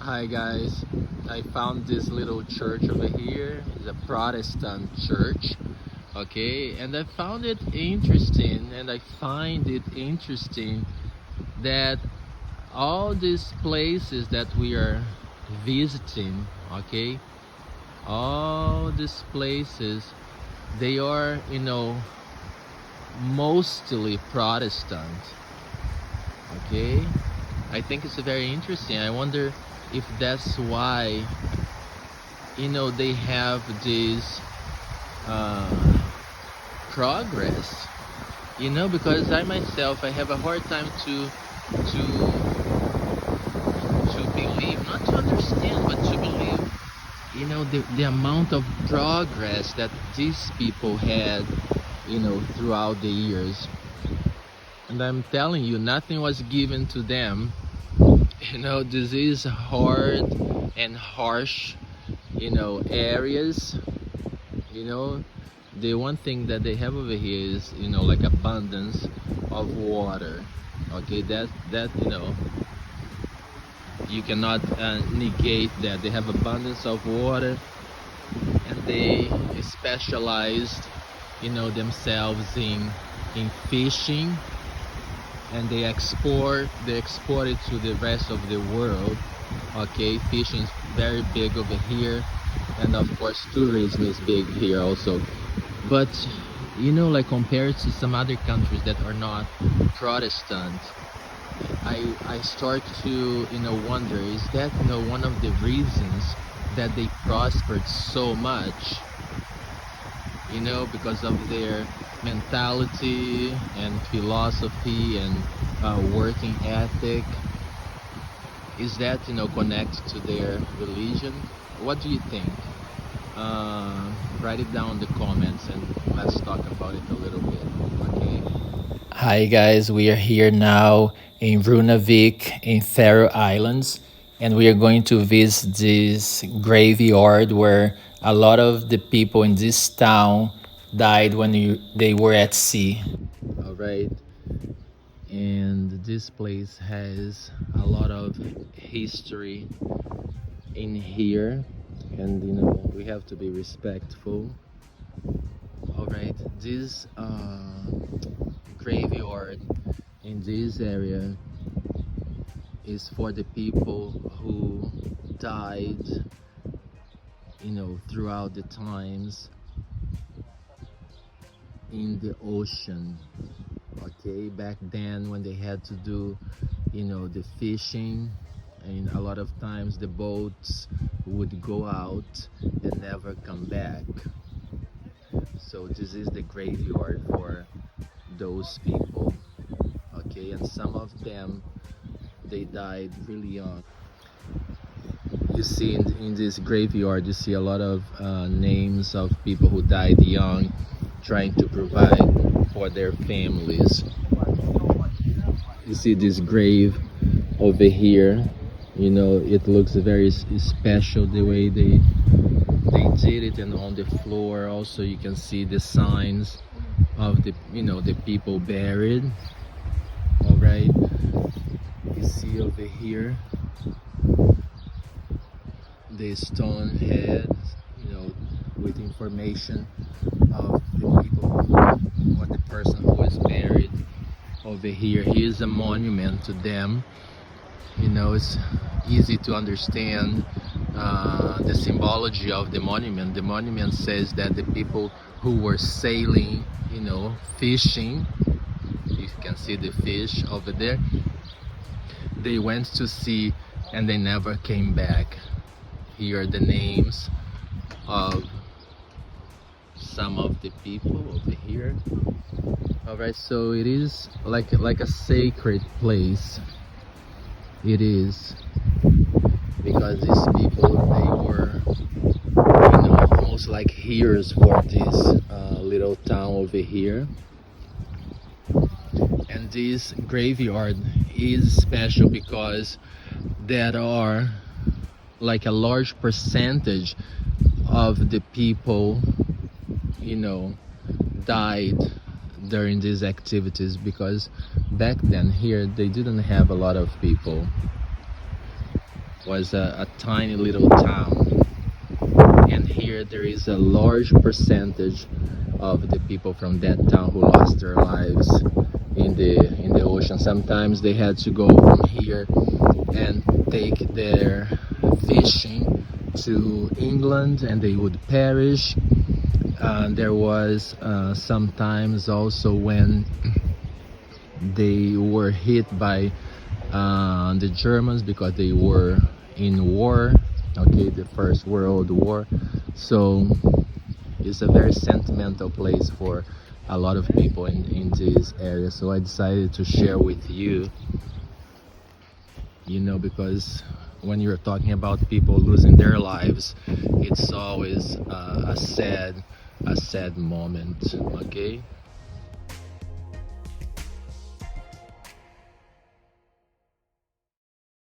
Hi guys, I found this little church over here. It's a Protestant church, okay, and I found it interesting, and I find it interesting that all these places that we are visiting, okay, all these places, they are, mostly Protestant, okay. I think it's very interesting. I wonder if that's why they have this uh, progress, because I myself, I have a hard time to believe, not to understand, but to believe, the amount of progress that these people had, throughout the years. And I'm telling you, nothing was given to them. This is hard and harsh, areas. you know the one thing that they have over here is, like abundance of water. Okay, that you cannot negate that they have abundance of water, and they specialized, themselves in fishing, and they export it to the rest of the world. Okay, fishing is very big over here, and of course tourism is big here also. But like compared to some other countries that are not Protestant, I start to wonder, is that one of the reasons that they prospered so much, because of their mentality and philosophy and working ethic. Is that connected to their religion? What do you think? Write it down in the comments and let's talk about it a little bit. Okay. Hi guys, we are here now in Runavik in Faroe Islands, and we are going to visit this graveyard where a lot of the people in this town died when they were at sea. All right, and this place has a lot of history in here, and we have to be respectful. All right, this graveyard in this area is for the people who died, throughout the times in the ocean. Okay, back then when they had to do, the fishing, and a lot of times the boats would go out and never come back. So this is the graveyard for those people. Okay, and some of them, they died really young. You see in this graveyard, you see a lot of names of people who died young, trying to provide for their families. You see this grave over here, it looks very special the way they did it, and on the floor also you can see the signs of the people buried. All right, you see over here the stone head, with information of the people or the person who is buried over here. Here's a monument to them. It's easy to understand the symbology of the monument. The monument says that the people who were sailing, fishing, you can see the fish over there, they went to sea and they never came back. Here are the names of some of the people over here. All right, so it is like a sacred place. It is, because these people, they were almost like heroes for this little town over here. And this graveyard is special because there are like a large percentage of the people died during these activities, because back then here they didn't have a lot of people. was a tiny little town, and here there is a large percentage of the people from that town who lost their lives in the ocean. Sometimes they had to go from here and take their fishing to England, and they would perish. There was sometimes also when they were hit by the Germans because they were in war, okay, the First World War. So it's a very sentimental place for a lot of people in this area. So I decided to share with you, you know, because when you're talking about people losing their lives, it's always a sad moment, okay?